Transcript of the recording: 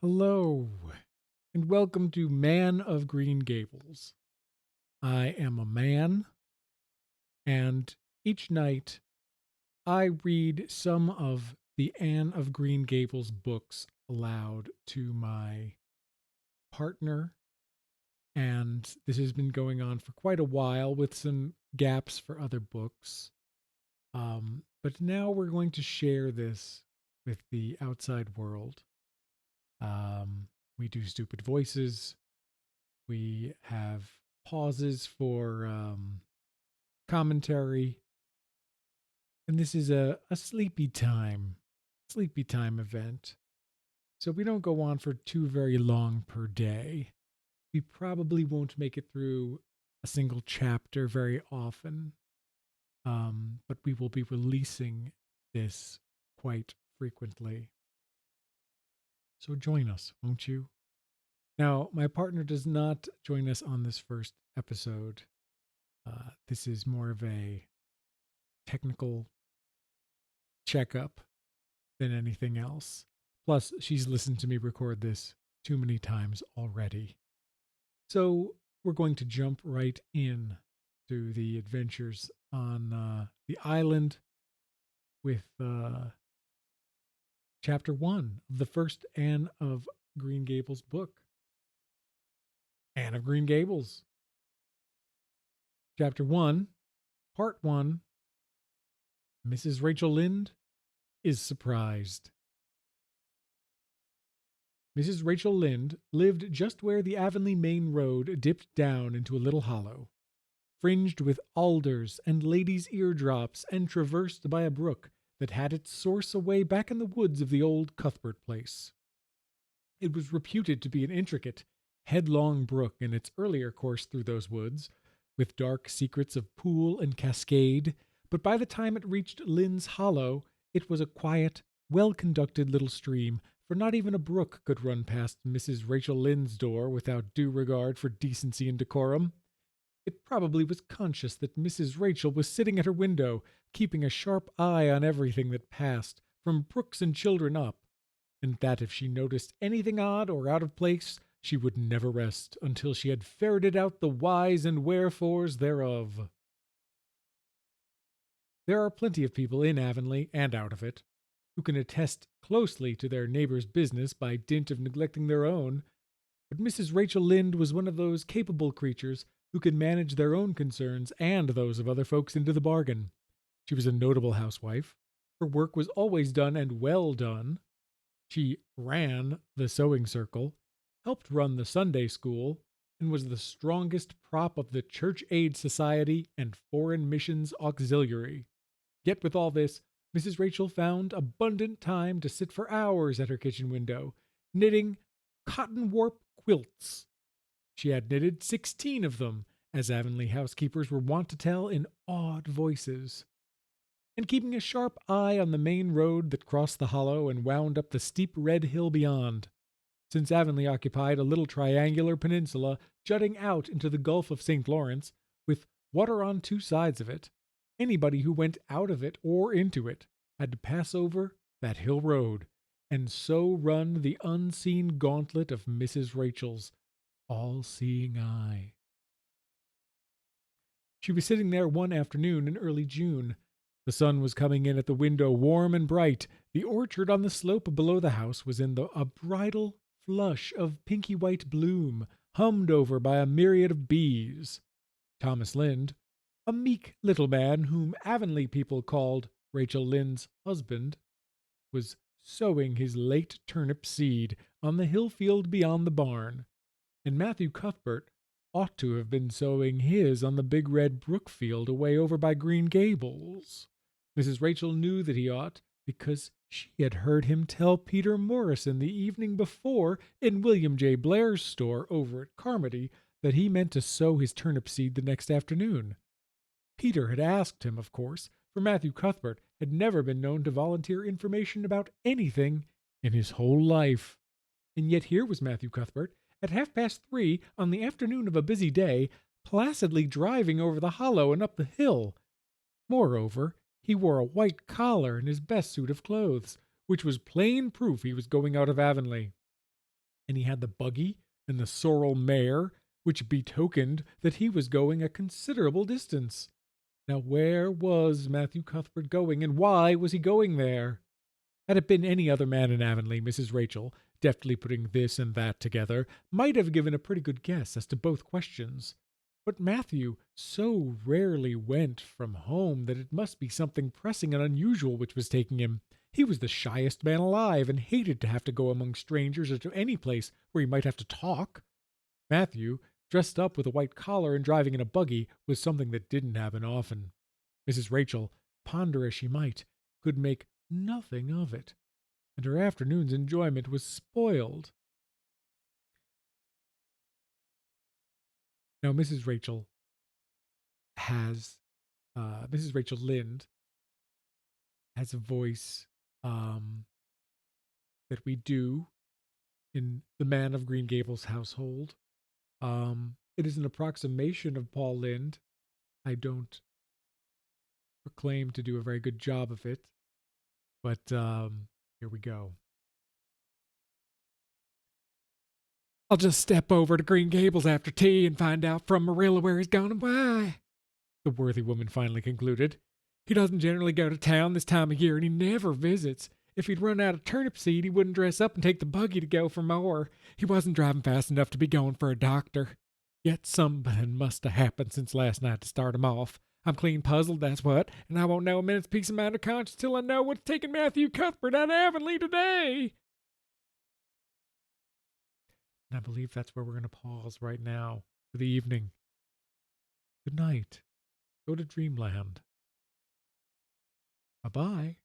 Hello, and welcome to Man of Green Gables. I am a man, and each night I read some of the Anne of Green Gables books aloud to my partner, and this has been going on for quite a while with some gaps for other books. But now we're going to share this with the outside world. We do stupid voices. We have pauses for commentary. And this is a sleepy time event. So we don't go on for too very long per day. We probably won't make it through a single chapter very often. But we will be releasing this quite frequently. So join us, won't you? Now, my partner does not join us on this first episode. This is more of a technical checkup than anything else. Plus, she's listened to me record this too many times already. So, we're going to jump right in to the adventures on the island with chapter one of the first Anne of Green Gables book. Anne of Green Gables. Chapter one, part one. Mrs. Rachel Lynde is surprised. Mrs. Rachel Lynde lived just where the Avonlea main road dipped down into a little hollow, fringed with alders and ladies' eardrops and traversed by a brook that had its source away back in the woods of the old Cuthbert place. It was reputed to be an intricate, headlong brook in its earlier course through those woods, with dark secrets of pool and cascade, but by the time it reached Lynn's Hollow, it was a quiet, well-conducted little stream, for not even a brook could run past Mrs. Rachel Lynde's door without due regard for decency and decorum. It probably was conscious that Mrs. Rachel was sitting at her window, keeping a sharp eye on everything that passed, from brooks and children up, and that if she noticed anything odd or out of place, she would never rest until she had ferreted out the whys and wherefores thereof. There are plenty of people in Avonlea and out of it who can attest closely to their neighbor's business by dint of neglecting their own, but Mrs. Rachel Lynde was one of those capable creatures who could manage their own concerns and those of other folks into the bargain. She was a notable housewife. Her work was always done and well done. She ran the sewing circle, helped run the Sunday school, and was the strongest prop of the Church Aid Society and Foreign Missions Auxiliary. Yet with all this, Mrs. Rachel found abundant time to sit for hours at her kitchen window, knitting cotton warp quilts. She had knitted 16 of them, as Avonlea housekeepers were wont to tell in awed voices, and keeping a sharp eye on the main road that crossed the hollow and wound up the steep red hill beyond. Since Avonlea occupied a little triangular peninsula jutting out into the Gulf of St. Lawrence, with water on two sides of it, anybody who went out of it or into it had to pass over that hill road, and so run the unseen gauntlet of Mrs. Rachel's all-seeing eye. She was sitting there one afternoon in early June. The sun was coming in at the window warm and bright. The orchard on the slope below the house was in a bridal flush of pinky-white bloom, hummed over by a myriad of bees. Thomas Lynde, a meek little man whom Avonlea people called Rachel Lynde's husband, was sowing his late turnip seed on the hill field beyond the barn, and Matthew Cuthbert ought to have been sowing his on the big red brook field away over by Green Gables. Mrs. Rachel knew that he ought, because she had heard him tell Peter Morrison the evening before in William J. Blair's store over at Carmody that he meant to sow his turnip seed the next afternoon. Peter had asked him, of course, for Matthew Cuthbert had never been known to volunteer information about anything in his whole life. And yet here was Matthew Cuthbert, at 3:30 on the afternoon of a busy day, placidly driving over the hollow and up the hill. Moreover, he wore a white collar and his best suit of clothes, which was plain proof he was going out of Avonlea. and he had the buggy and the sorrel mare, which betokened that he was going a considerable distance. Now, where was Matthew Cuthbert going, and why was he going there? Had it been any other man in Avonlea, Mrs. Rachel, deftly putting this and that together, might have given a pretty good guess as to both questions. But Matthew so rarely went from home that it must be something pressing and unusual which was taking him. He was the shyest man alive, and hated to have to go among strangers or to any place where he might have to talk. Matthew, dressed up with a white collar and driving in a buggy, was something that didn't happen often. Mrs. Rachel, ponder as she might, could make nothing of it, and her afternoon's enjoyment was spoiled. Now, has, Mrs. Rachel Lynde has a voice um, that we do in the Man of Green Gables household. It is an approximation of Paul Lynde. I don't proclaim to do a very good job of it, but here we go. I'll just step over to Green Gables after tea and find out from Marilla where he's gone and why, the worthy woman finally concluded. He doesn't generally go to town this time of year, and he never visits. If he'd run out of turnip seed, he wouldn't dress up and take the buggy to go for more. He wasn't driving fast enough to be going for a doctor. Yet something must have happened since last night to start him off. I'm clean puzzled, that's what, and I won't know a minute's peace of mind or conscience till I know what's taking Matthew Cuthbert out of Avonlea today. And I believe that's where we're going to pause right now for the evening. Good night. Go to dreamland. Bye-bye.